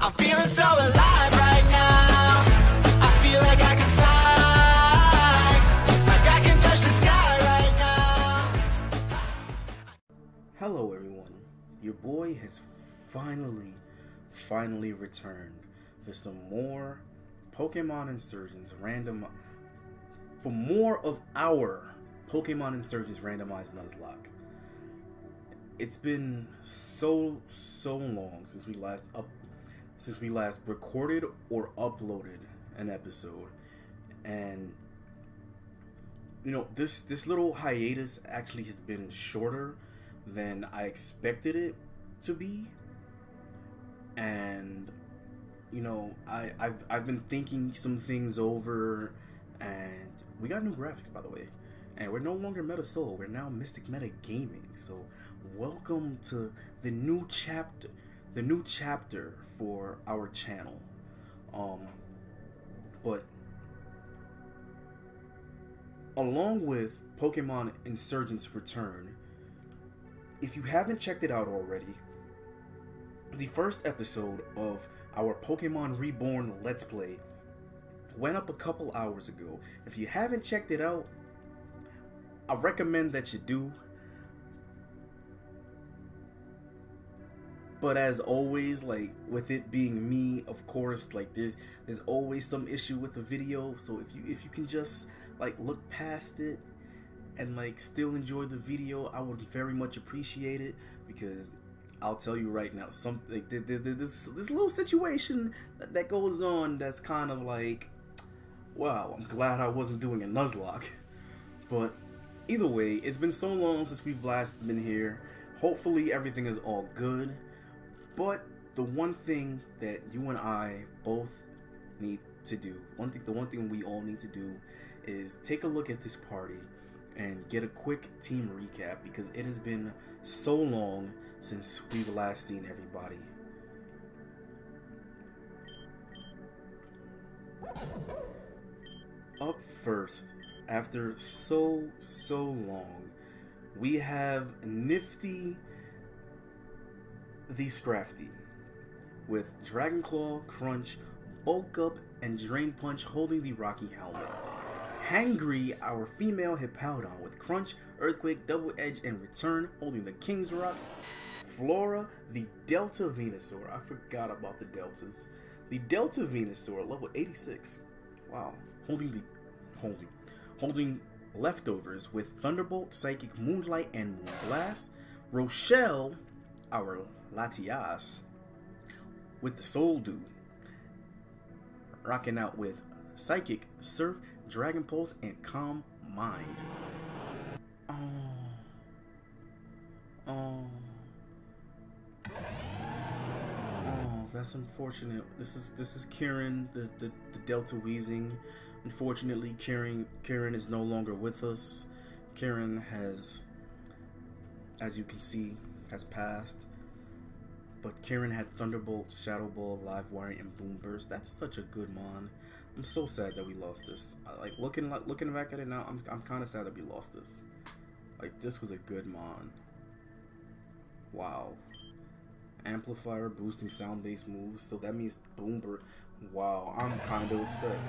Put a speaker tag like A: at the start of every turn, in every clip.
A: I'm feeling so alive right now. I feel like I can fly, like I can touch the sky right now.
B: Hello everyone, your boy has finally returned for some more Pokemon Insurgence for more of our Pokemon Insurgence randomized Nuzlocke. It's been so long since we last recorded or uploaded an episode, and you know, this little hiatus actually has been shorter than I expected it to be. And you know, I've been thinking some things over, and we got new graphics, by the way, and we're no longer Meta Soul, we're now Mystic Meta Gaming. So welcome to the new chapter for our channel. But along with Pokemon Insurgence Return, if you haven't checked it out already, the first episode of our Pokemon Reborn Let's Play went up a couple hours ago. If you haven't checked it out, I recommend that you do. But as always, like with it being me, of course, like there's always some issue with the video. So if you can just like look past it and like still enjoy the video, I would very much appreciate it, because I'll tell you right now, this little situation that goes on that's kind of like, wow, I'm glad I wasn't doing a Nuzlocke. But either way, it's been so long since we've last been here. Hopefully everything is all good. But the one thing that you and I both need to do, the one thing we all need to do, is take a look at this party and get a quick team recap, because it has been so long since we've last seen everybody. Up first, after so long, we have Nifty the Scrafty with Dragon Claw, Crunch, Bulk Up, and Drain Punch holding the Rocky Helmet. Hangry, our female Hippowdon with Crunch, Earthquake, Double Edge, and Return holding the King's Rock. Flora, the Delta Venusaur. I forgot about the Deltas. The Delta Venusaur, level 86. Wow. Holding Leftovers with Thunderbolt, Psychic, Moonlight, and Moonblast. Rochelle, our Latias, with the Soul Dew, rocking out with Psychic, Surf, Dragon Pulse, and Calm Mind. Oh, that's unfortunate. This is Kieran, the Delta Wheezing. Unfortunately, Kieran is no longer with us. Kieran has, as you can see, has passed. But Kieran had Thunderbolt, Shadow Ball, Live Wire, and Boom Burst. That's such a good mon. I'm so sad that we lost this. Like looking back at it now, I'm kind of sad that we lost this. Like, this was a good mon. Wow. Amplifier boosting sound-based moves, so that means Boom Burst. Wow, I'm kind of upset.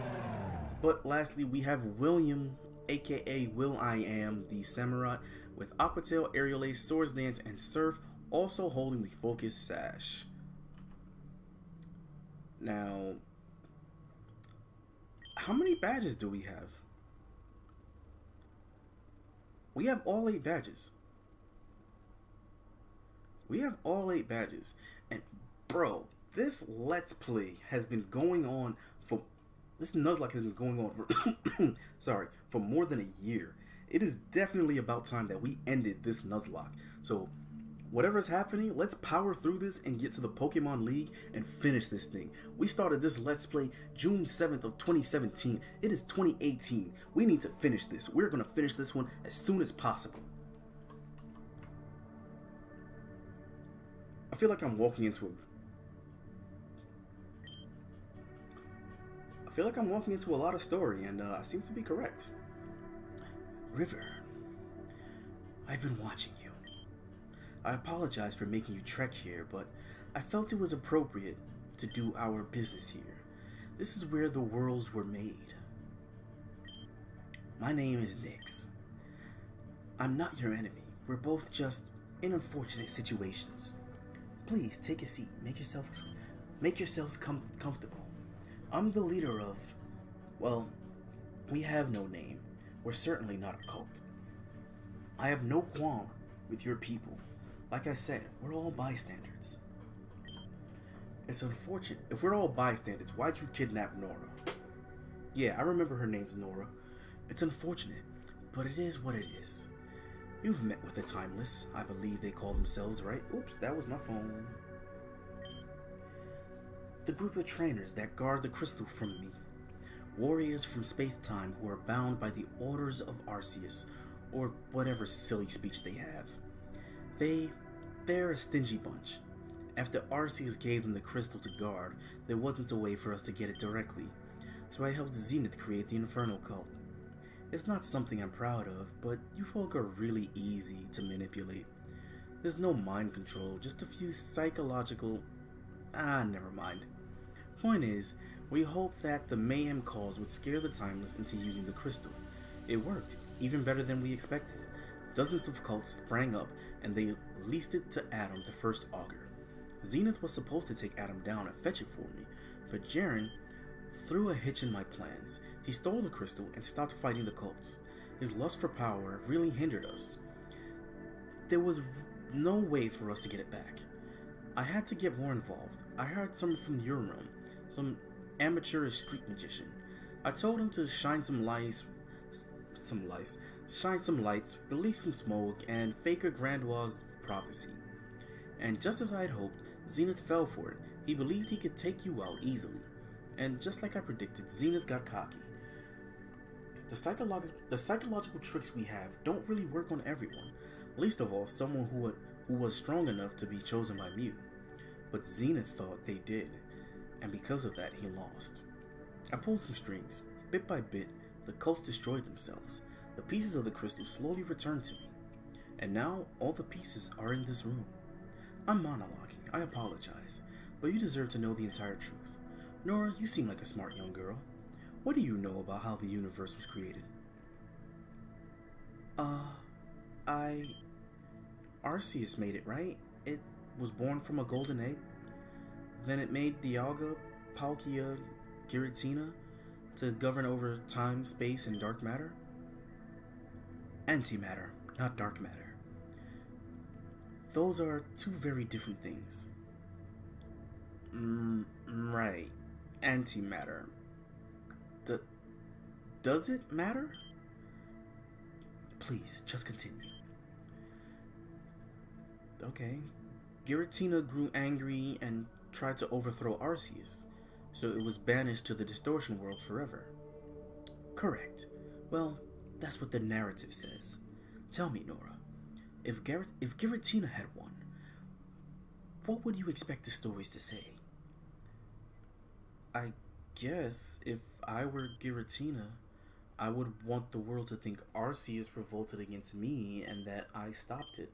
B: But lastly, we have William, aka Will I Am, the Samurai, with Aqua Tail, Aerial Ace, Swords Dance, and Surf, also holding the Focus Sash. Now, how many badges do we have? We have all 8 badges. We have all 8 badges. And bro, this Let's Play has been going on for... This Nuzlocke has been going on for... sorry, for more than a year. It is definitely about time that we ended this Nuzlocke. So, whatever's happening, let's power through this and get to the Pokemon League and finish this thing. We started this Let's Play June 7th of 2017. It is 2018. We need to finish this. We're going to finish this one as soon as possible. I feel like I'm walking into a lot of story, and I seem to be correct. River, I've been watching you. I apologize for making you trek here, but I felt it was appropriate to do our business here. This is where the worlds were made. My name is NYX. I'm not your enemy. We're both just in unfortunate situations. Please take a seat. Make yourselves comfortable. I'm the leader of, well, we have no name. We're certainly not a cult. I have no qualm with your people. Like I said, we're all bystanders. It's unfortunate. If we're all bystanders, why'd you kidnap Nora? Yeah, I remember her name's Nora. It's unfortunate, but it is what it is. You've met with the Timeless, I believe they call themselves, right? Oops, that was my phone. The group of trainers that guard the crystal from me. Warriors from space-time who are bound by the orders of Arceus, or whatever silly speech they have. They're a stingy bunch. After Arceus gave them the crystal to guard, there wasn't a way for us to get it directly, so I helped Zenith create the Infernal Cult. It's not something I'm proud of, but you folk are really easy to manipulate. There's no mind control, just a few psychological... never mind. Point is, we hoped that the mayhem caused would scare the Timeless into using the crystal. It worked, even better than we expected. Dozens of cults sprang up, and they leased it to Adam, the first augur. Zenith was supposed to take Adam down and fetch it for me, but Jaren threw a hitch in my plans. He stole the crystal and stopped fighting the cults. His lust for power really hindered us. There was no way for us to get it back. I had to get more involved. I hired someone from your room, some amateurish street magician. I told him to shine some lights, release some smoke, and fake a Grandois prophecy. And just as I had hoped, Zenith fell for it. He believed he could take you out easily. And just like I predicted, Zenith got cocky. The psychological tricks we have don't really work on everyone, least of all someone who was strong enough to be chosen by Mew. But Zenith thought they did, and because of that, he lost. I pulled some strings. Bit by bit, the cults destroyed themselves. The pieces of the crystal slowly returned to me, and now all the pieces are in this room. I'm monologuing, I apologize, but you deserve to know the entire truth. Nora, you seem like a smart young girl. What do you know about how the universe was created? Arceus made it, right? It was born from a golden egg. Then it made Dialga, Palkia, Giratina to govern over time, space, and dark matter? Antimatter, not dark matter. Those are two very different things. Right. Antimatter. Does it matter? Please, just continue. Okay. Giratina grew angry and tried to overthrow Arceus, so it was banished to the Distortion World forever. Correct. Well, that's what the narrative says. Tell me, Nora, if Giratina had won, what would you expect the stories to say? I guess if I were Giratina, I would want the world to think Arceus revolted against me and that I stopped it.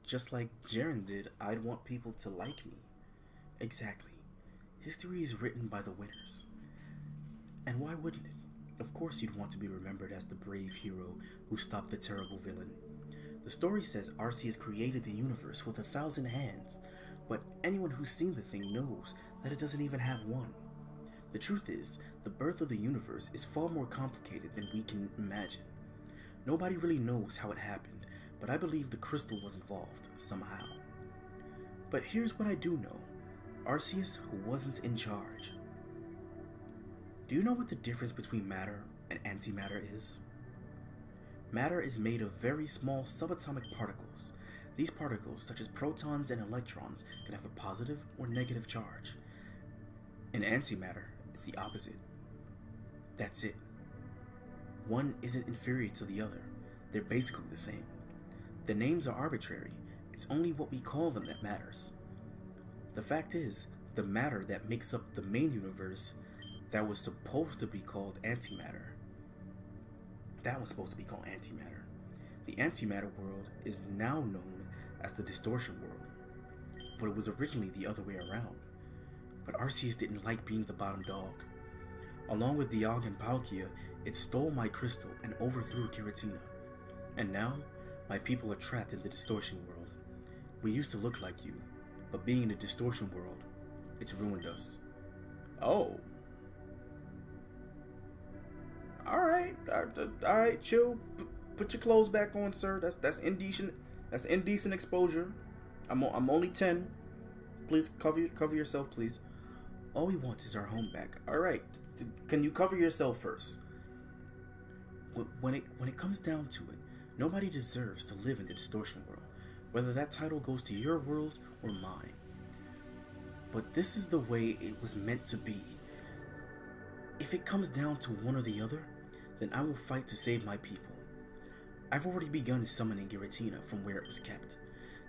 B: Just like Jaren did, I'd want people to like me. Exactly. History is written by the winners. And why wouldn't it? Of course you'd want to be remembered as the brave hero who stopped the terrible villain. The story says Arceus created the universe with 1,000 hands, but anyone who's seen the thing knows that it doesn't even have one. The truth is, the birth of the universe is far more complicated than we can imagine. Nobody really knows how it happened, but I believe the crystal was involved, somehow. But here's what I do know. Arceus wasn't in charge. Do you know what the difference between matter and antimatter is? Matter is made of very small subatomic particles. These particles, such as protons and electrons, can have a positive or negative charge. In antimatter, it's the opposite. That's it. One isn't inferior to the other. They're basically the same. The names are arbitrary. It's only what we call them that matters. The fact is, the matter that makes up the main universe that was supposed to be called antimatter. The antimatter world is now known as the Distortion world. But it was originally the other way around. But Arceus didn't like being the bottom dog. Along with Dialga and Palkia, it stole my crystal and overthrew Giratina. And now, my people are trapped in the Distortion world. We used to look like you, but being in the Distortion world, it's ruined us. Oh. Alright, chill. Put your clothes back on, sir. That's indecent. That's indecent exposure. I'm only 10. Please cover yourself, please. All we want is our home back. Alright. Can you cover yourself first? When it comes down to it, nobody deserves to live in the Distortion world, whether that title goes to your world or mine. But this is the way it was meant to be. If it comes down to one or the other, then I will fight to save my people. I've already begun summoning Giratina from where it was kept.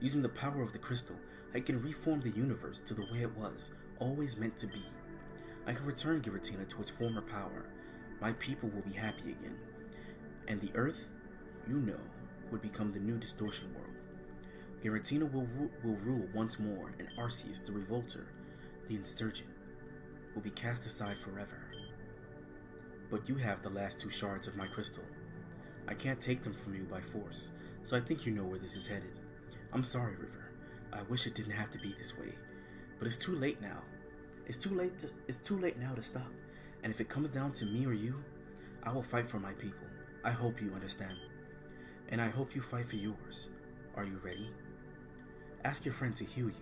B: Using the power of the crystal, I can reform the universe to the way it was, always meant to be. I can return Giratina to its former power. My people will be happy again. And the Earth, you know, would become the new Distortion world. Giratina will rule once more, and Arceus, the Revolter, the Insurgent, will be cast aside forever. But you have the last 2 shards of my crystal. I can't take them from you by force, so I think you know where this is headed. I'm sorry, River. I wish it didn't have to be this way, but it's too late now. It's too late now to stop. And if it comes down to me or you, I will fight for my people. I hope you understand. And I hope you fight for yours. Are you ready? Ask your friend to heal you.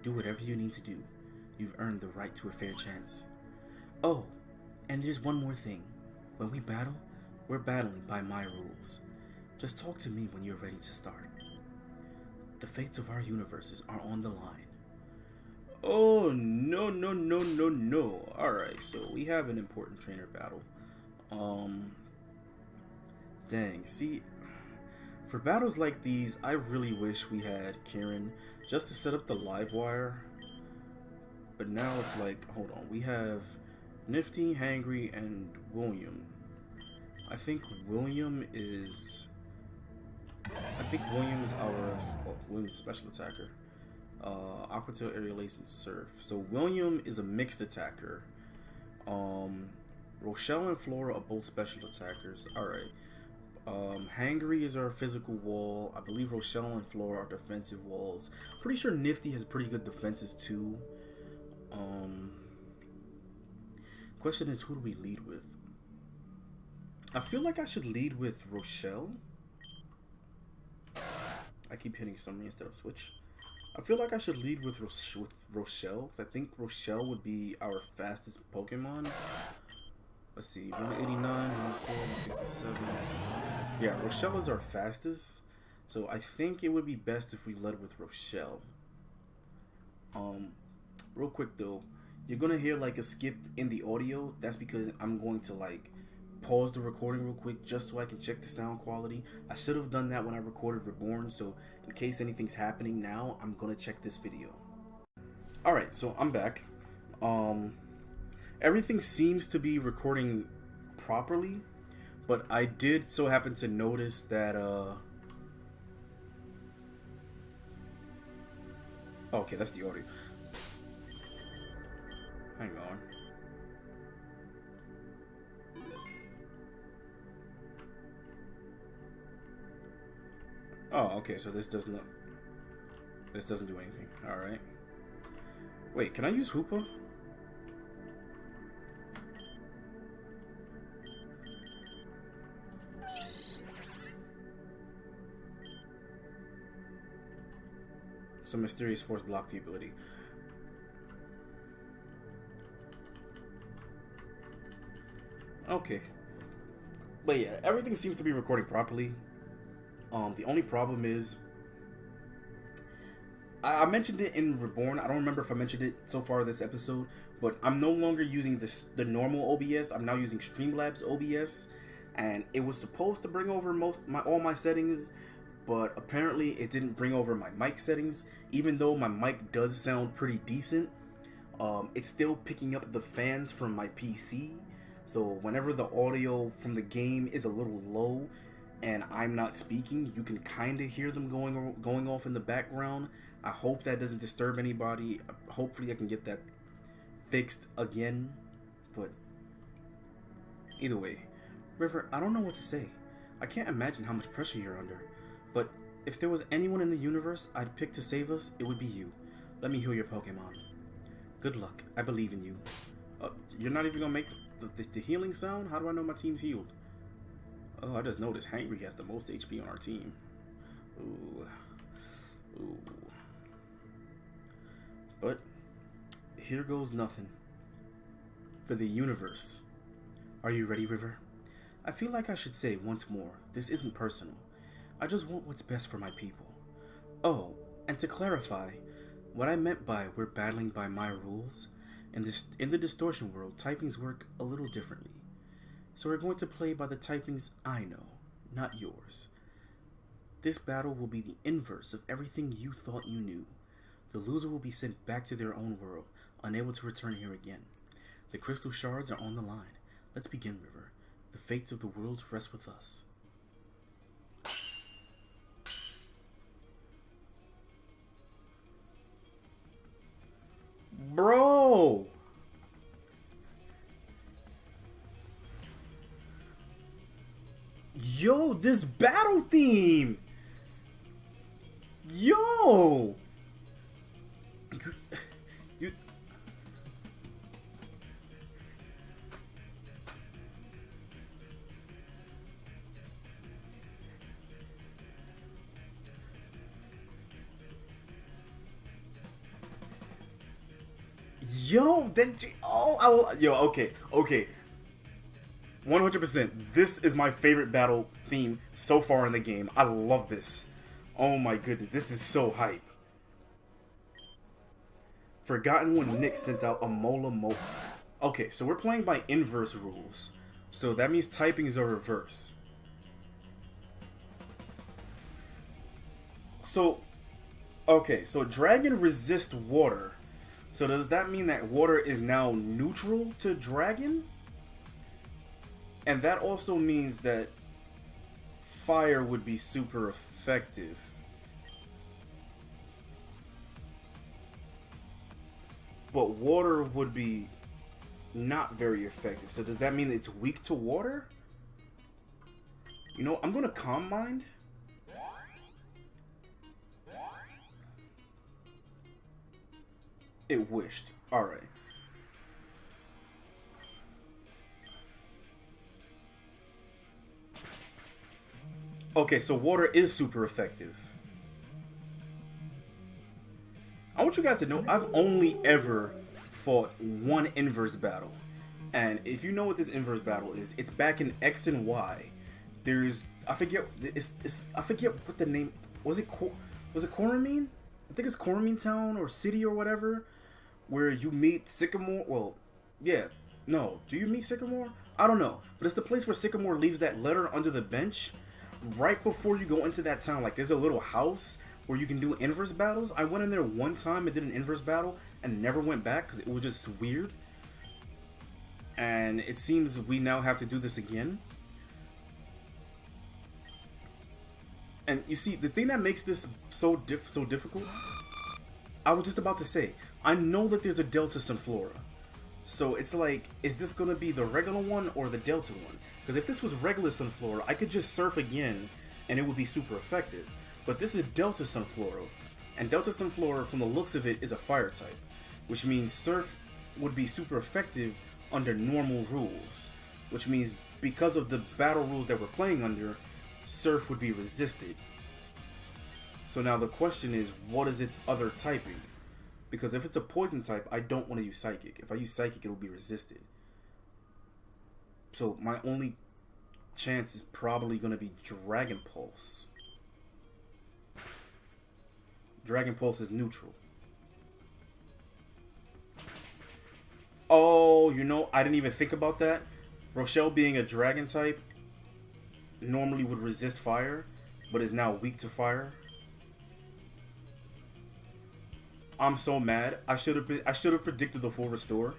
B: Do whatever you need to do. You've earned the right to a fair chance. Oh, and there's one more thing. When we battle, we're battling by my rules. Just talk to me when you're ready to start. The fates of our universes are on the line. Oh, no. Alright, so we have an important trainer battle. Dang, see, for battles like these, I really wish we had Karen just to set up the live wire. But now it's like, hold on, we have Nifty, Hangry, and William. I think William is William's a special attacker. Aqua Tail, Aerial Ace, and Surf. So William is a mixed attacker. Rochelle and Flora are both special attackers. Alright. Hangry is our physical wall. I believe Rochelle and Flora are defensive walls. Pretty sure Nifty has pretty good defenses too. Question is, who do we lead with? I feel like I should lead with Rochelle. I keep hitting summary instead of switch. I feel like I should lead with Rochelle, because I think Rochelle would be our fastest Pokemon. Let's see, 189, 104, 167. Yeah, Rochelle is our fastest, so I think it would be best if we led with Rochelle. Real quick though, you're gonna hear like a skip in the audio. That's because I'm going to like pause the recording real quick just so I can check the sound quality. I should have done that when I recorded Reborn, so in case anything's happening now, I'm gonna check this video. Alright, so I'm back. Everything seems to be recording properly, but I did so happen to notice that okay, that's the audio. Hang on. Oh, okay, so this doesn't do anything. Alright. Wait, can I use Hoopa? Some mysterious force blocked the ability. Okay. But yeah, everything seems to be recording properly. The only problem is, I mentioned it in Reborn. I don't remember if I mentioned it so far this episode, but I'm no longer using the normal OBS. I'm now using Streamlabs OBS, and it was supposed to bring over all my settings, but apparently it didn't bring over my mic settings. Even though my mic does sound pretty decent, it's still picking up the fans from my PC. So whenever the audio from the game is a little low, and I'm not speaking, you can kind of hear them going off in the background. I hope that doesn't disturb anybody. Hopefully I can get that fixed again. But either way, River, I don't know what to say. I can't imagine how much pressure you're under. But if there was anyone in the universe I'd pick to save us, it would be you. Let me heal your Pokemon. Good luck. I believe in you. You're not even gonna make the healing sound? How do I know my team's healed? Oh, I just noticed Hangry has the most HP on our team. Ooh. Ooh. But here goes nothing. For the universe. Are you ready, River? I feel like I should say once more, this isn't personal. I just want what's best for my people. Oh, and to clarify, what I meant by we're battling by my rules, in the distortion world, typings work a little differently. So we're going to play by the typings I know, not yours. This battle will be the inverse of everything you thought you knew. The loser will be sent back to their own world, unable to return here again. The crystal shards are on the line. Let's begin, River. The fates of the worlds rest with us. Bro! Yo, this battle theme! Yo! You Yo, then okay. 100%. This is my favorite battle theme so far in the game. I love this. Oh my goodness, this is so hype. Forgotten when NYX sent out a Mola. Okay, so we're playing by inverse rules. So that means typings are reverse. So, okay, so dragon resists water. So does that mean that water is now neutral to dragon? And that also means that fire would be super effective. But water would be not very effective. So does that mean it's weak to water? You know, I'm going to Calm Mind. It wished. Alright. Okay, so water is super effective. I want you guys to know I've only ever fought one inverse battle. And if you know what this inverse battle is, it's back in X and Y. There's I forget what the name was it Coramine? I think it's Coramine Town or City or whatever, where you meet Sycamore. Well, yeah. No, do you meet Sycamore? I don't know. But it's the place where Sycamore leaves that letter under the bench. Right before you go into that town, like there's a little house where you can do inverse battles. I went in there one time and did an inverse battle and never went back because it was just weird. And it seems we now have to do this again. And you see, the thing that makes this so difficult, I was just about to say, I know that there's a Delta Sunflora. So it's like, is this going to be the regular one or the Delta one? Because if this was regular Sunflora, I could just surf again and it would be super effective. But this is Delta Sunflora. And Delta Sunflora, from the looks of it, is a fire type. Which means surf would be super effective under normal rules. Which means because of the battle rules that we're playing under, surf would be resisted. So now the question is, what is its other typing? Because if it's a poison type, I don't want to use Psychic. If I use Psychic, it will be resisted. So my only chance is probably going to be Dragon Pulse. Dragon Pulse is neutral. Oh, you know, I didn't even think about that. Rochelle being a dragon type normally would resist fire, but is now weak to fire. I'm so mad. I should have predicted the full restore.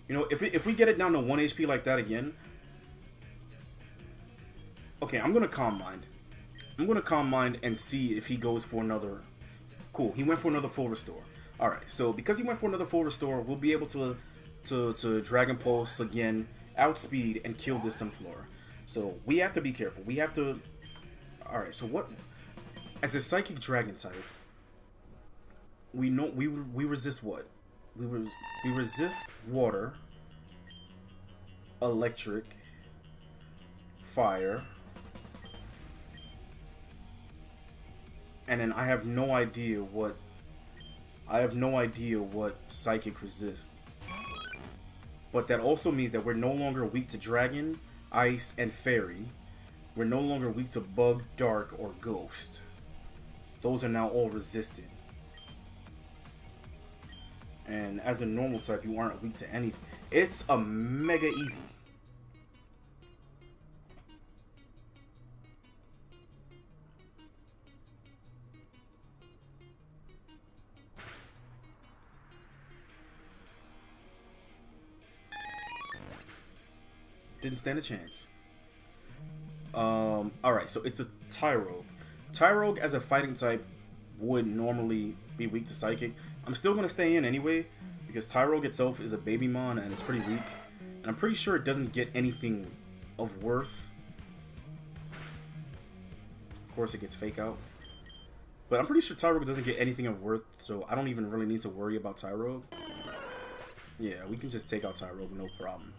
B: You know, if we get it down to 1 HP like that again, Okay, I'm gonna Calm Mind. I'm gonna Calm Mind and see if he goes for another. Cool, he went for another full restore. Alright, so because he went for another full restore, we'll be able to Dragon Pulse again, outspeed, and kill this Sunflora. So we have to be careful. We have to... Alright, so what... As a Psychic Dragon type, we know we resist what? We resist water, electric, fire, and then I have no idea what Psychic resists. But that also means that we're no longer weak to Dragon, Ice, and Fairy. We're no longer weak to Bug, Dark, or Ghost. Those are now all resisted. And as a normal type, you aren't weak to anything. It's a Mega Eevee. Didn't stand a chance. Alright, so it's a Tyrogue. Tyrogue as a fighting type would normally be weak to Psychic. I'm still going to stay in anyway, because Tyrogue itself is a baby mon and it's pretty weak. And I'm pretty sure it doesn't get anything of worth. Of course it gets Fake Out. But I'm pretty sure Tyrogue doesn't get anything of worth, so I don't even really need to worry about Tyrogue. Yeah, we can just take out Tyrogue, no problem.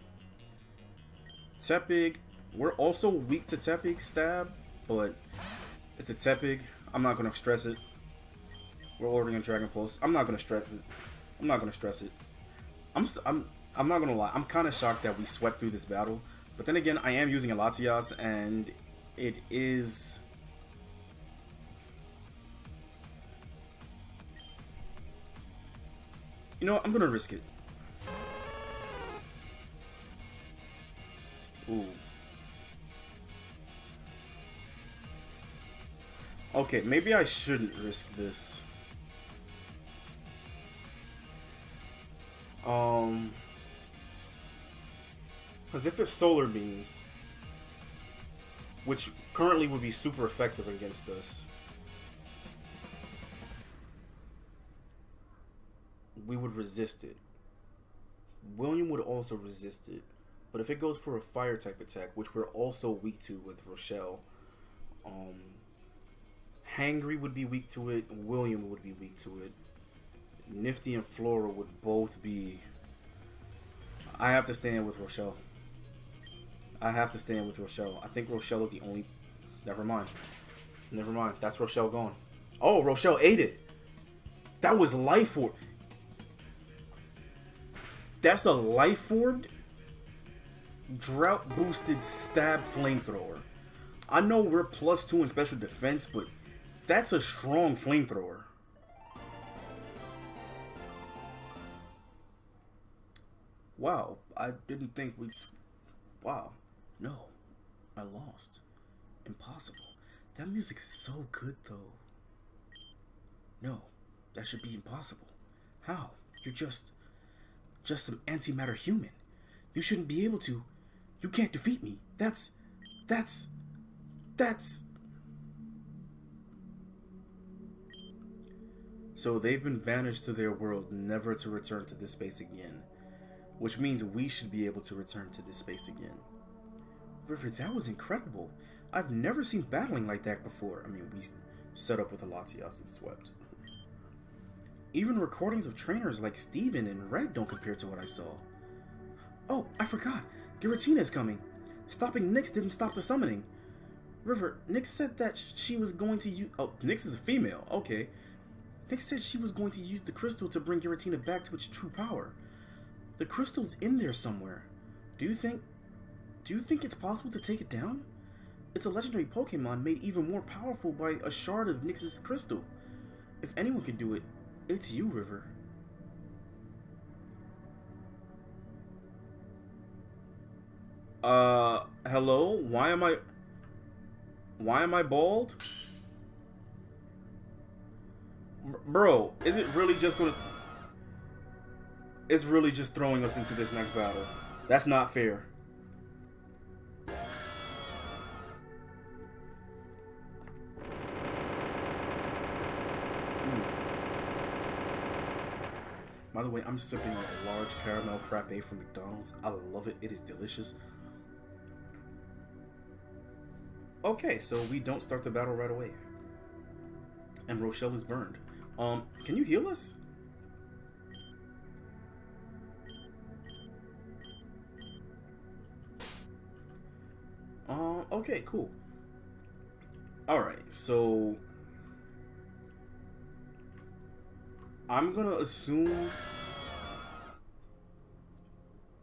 B: Tepig, we're also weak to Tepig Stab, but it's a Tepig. I'm not going to stress it. We're ordering a Dragon Pulse. I'm not going to stress it. I'm not going to stress it. I'm not going to lie. I'm kind of shocked that we swept through this battle. But then again, I am using a Latias, and it is... You know what? I'm going to risk it. Ooh. Okay, maybe I shouldn't risk this. Because if it's Solar Beams, which currently would be super effective against us, we would resist it. William would also resist it. But if it goes for a fire type attack, which we're also weak to with Rochelle, Hangry would be weak to it, William would be weak to it, Nifty and Flora would both be... I have to stand with Rochelle. I have to stand with Rochelle. I think Rochelle is the only... Never mind. Never mind. That's Rochelle gone. Oh, Rochelle ate it. That was Life Orb. That's a Life Orb? Drought boosted Stab Flamethrower. I know we're +2 in special defense, but that's a strong flamethrower. Wow, I didn't think we'd... Wow. No. I lost. Impossible. That music is so good, though. No. That should be impossible. How? You're just some antimatter human. You shouldn't be able to... You can't defeat me. That's... So they've been banished to their world, never to return to this space again. Which means we should be able to return to this space again. River, that was incredible. I've never seen battling like that before. I mean, we set up with a Latias and swept. Even recordings of trainers like Steven and Red don't compare to what I saw. Oh, I forgot. Giratina is coming. Stopping Nyx didn't stop the summoning. River, Nyx said that she was going to use... Oh, Nyx is a female. Okay. Nyx said she was going to use the crystal to bring Giratina back to its true power. The crystal's in there somewhere. Do you think it's possible to take it down? It's a legendary Pokemon made even more powerful by a shard of Nyx's crystal. If anyone can do it, it's you, River. Hello? Why am I bald? Bro, is it really just gonna... It's really just throwing us into this next battle. That's not fair. By the way, I'm sipping on a large caramel frappe from McDonald's. I love it. It is delicious. Okay, so we don't start the battle right away. And Rochelle is burned. Can you heal us? Okay, cool. Alright, so I'm gonna assume...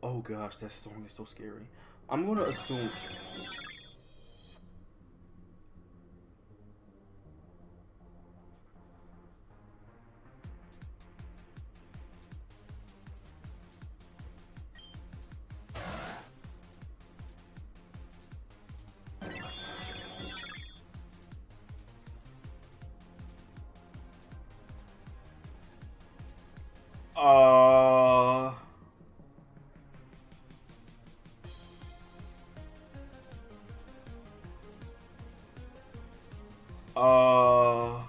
B: Oh gosh, that song is so scary. I'm gonna assume... Uh... Uh...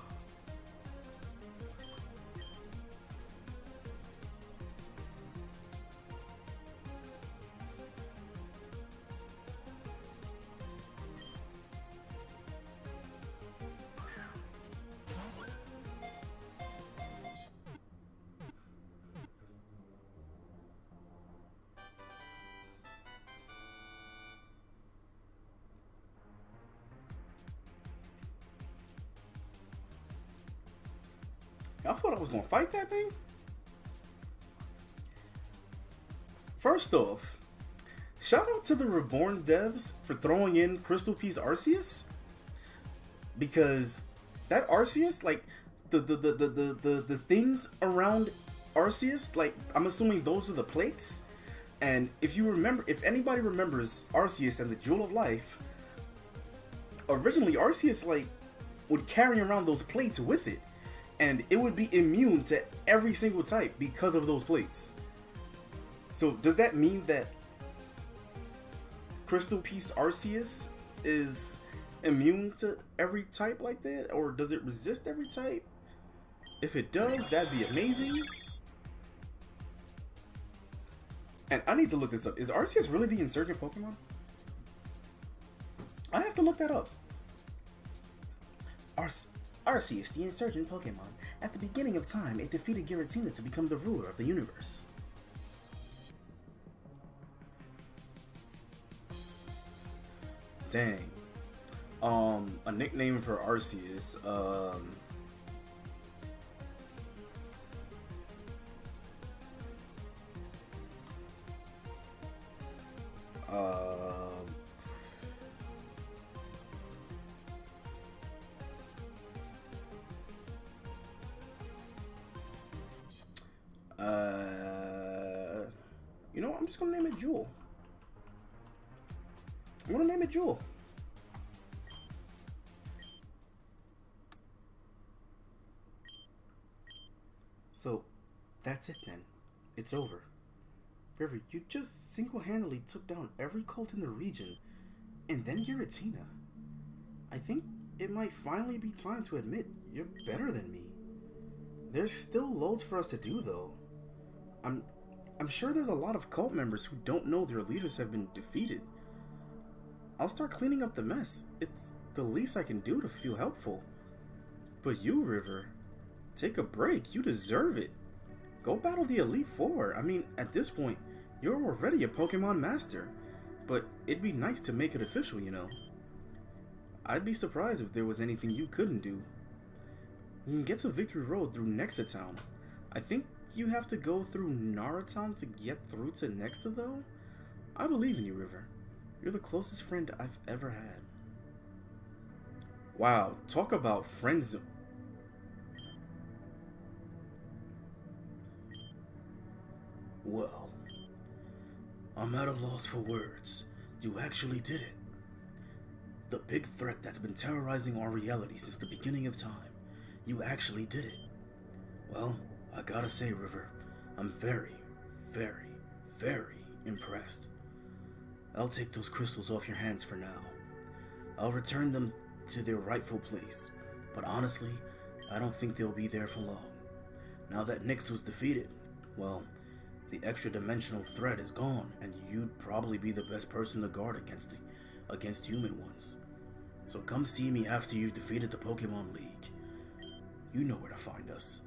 B: I thought I was gonna fight that thing. First off, shout out to the Reborn devs for throwing in Crystal Piece Arceus, because that Arceus, like the things around Arceus, like I'm assuming those are the plates. And if you remember, if anybody remembers Arceus and the Jewel of Life, originally Arceus like would carry around those plates with it. And it would be immune to every single type because of those plates. So does that mean that Crystal Piece Arceus is immune to every type like that? Or does it resist every type? If it does, that'd be amazing. And I need to look this up. Is Arceus really the Insurgent Pokemon? I have to look that up. Arceus, the Insurgent Pokemon. At the beginning of time, it defeated Giratina to become the ruler of the universe. Dang. A nickname for Arceus. You know what? I'm just gonna name it Jewel. I'm gonna name it Jewel. So, that's it then. It's over. River, you just single-handedly took down every cult in the region, and then Giratina. I think it might finally be time to admit you're better than me. There's still loads for us to do, though. I'm sure there's a lot of cult members who don't know their leaders have been defeated. I'll start cleaning up the mess. It's the least I can do to feel helpful. But you, River, take a break. You deserve it. Go battle the Elite Four. I mean, at this point, you're already a Pokemon Master. But it'd be nice to make it official, you know. I'd be surprised if there was anything you couldn't do. You can get to Victory Road through Nexa Town. I think you have to go through Nara Town to get through to Nexa, though? I believe in you, River. You're the closest friend I've ever had. Wow, talk about friends. Well, I'm at a loss for words. You actually did it. The big threat that's been terrorizing our reality since the beginning of time. You actually did it. Well, I gotta say, River, I'm very, very, very impressed. I'll take those crystals off your hands for now. I'll return them to their rightful place, but honestly, I don't think they'll be there for long. Now that NYX was defeated, well, the extra dimensional threat is gone, and you'd probably be the best person to guard against human ones. So come see me after you've defeated the Pokemon League. You know where to find us.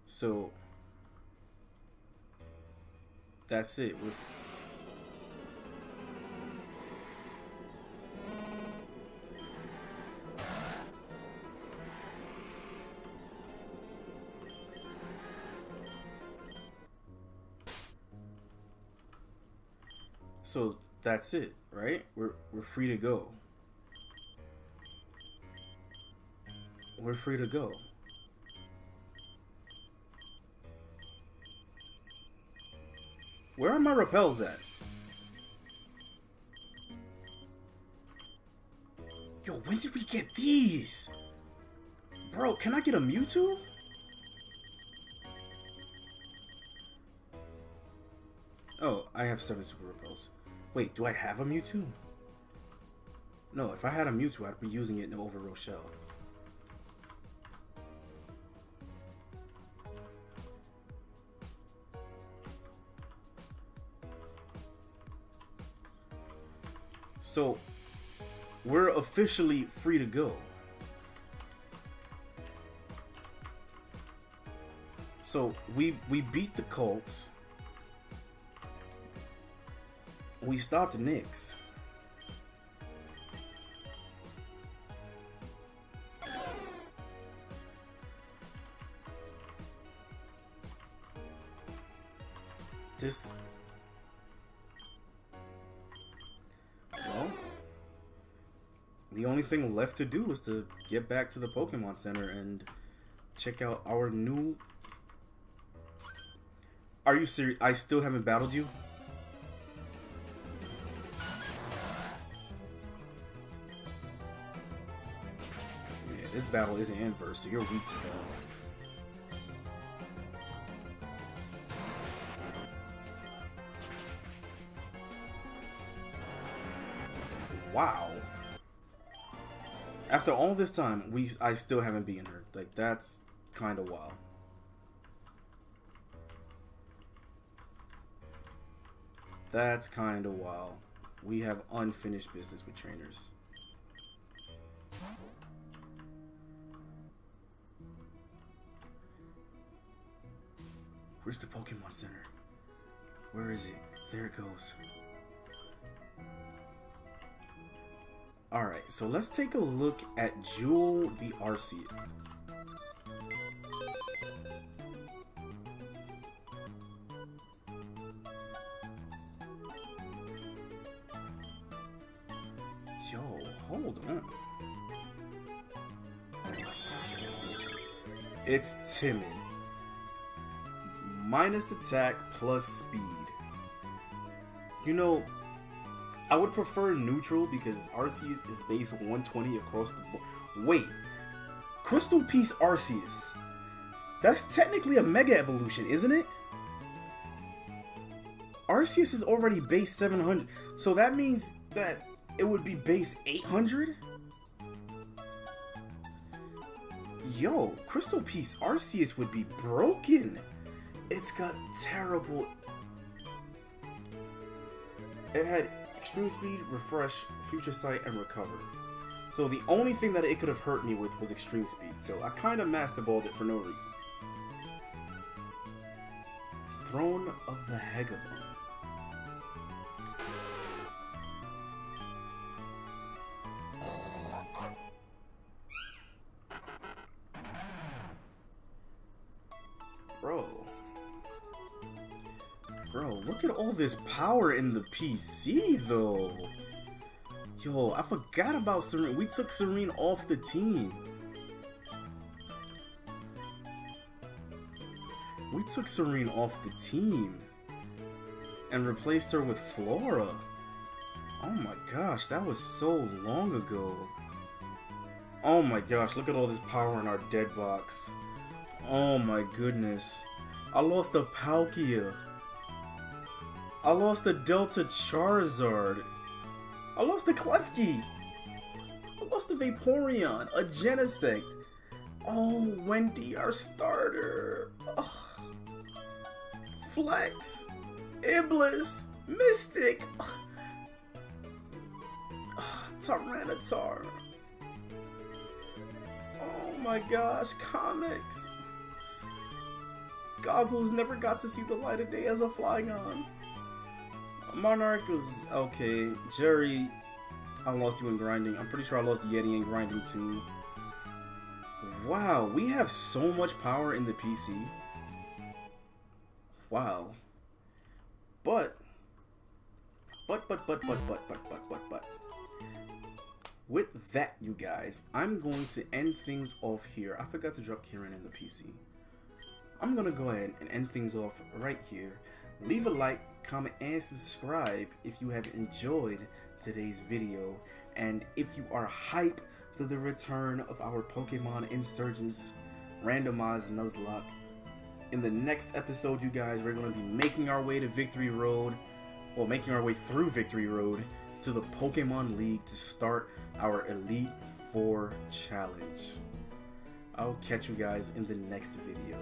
B: So that's it. So that's it, right? We're free to go. We're free to go. Where are my repels at? Yo, when did we get these? Bro, can I get a Mewtwo? Oh, I have 7 super repels. Wait, do I have a Mewtwo? No, if I had a Mewtwo, I'd be using it in the Over Rochelle. So, we're officially free to go. So, we beat the cults. We stopped NYX. Well, the only thing left to do is to get back to the Pokemon Center and check out our new... Are you serious? I still haven't battled you? Yeah, this battle isn't inverse, so you're weak to battle. Wow. After all this time, I still haven't beaten her. Like, that's kind of wild. That's kind of wild. We have unfinished business with trainers. Where's the Pokemon Center? Where is it? There it goes. Alright, so let's take a look at Jewel the Arceus. Yo, hold on. It's timid. Minus attack plus speed. You know, I would prefer neutral because Arceus is base 120 across the board. Wait, Crystal Piece Arceus. That's technically a Mega Evolution, isn't it? Arceus is already base 700, so that means that it would be base 800? Yo, Crystal Piece Arceus would be broken. It's got terrible... It had Extreme Speed, Refresh, Future Sight, and Recover. So the only thing that it could have hurt me with was Extreme Speed. So I kind of Master Balled it for no reason. Throne of the Hegemon. Bro, look at all this power in the PC, though. Yo, I forgot about Serene. We took Serene off the team. We took Serene off the team and replaced her with Flora. Oh my gosh, that was so long ago. Oh my gosh, look at all this power in our dead box. Oh my goodness. I lost a Palkia. I lost a Delta Charizard. I lost a Klefki. I lost a Vaporeon. A Genesect. Oh, Wendy, our starter. Oh. Flex. Iblis. Mystic. Oh, Tyranitar. Oh my gosh, comics. Goggles never got to see the light of day as a Flygon. Monarch was okay. Jerry, I lost you in grinding. I'm pretty sure I lost Yeti in grinding too. Wow, we have so much power in the PC. Wow. But. With that, you guys, I'm going to end things off here. I forgot to drop Kieran in the PC. I'm gonna go ahead and end things off right here. Leave a like, comment, and subscribe if you have enjoyed today's video. And if you are hype for the return of our Pokemon Insurgence randomized Nuzlocke. In the next episode, you guys, we're going to be making our way to Victory Road, or making our way through Victory Road to the Pokemon League to start our Elite Four challenge. I'll catch you guys in the next video.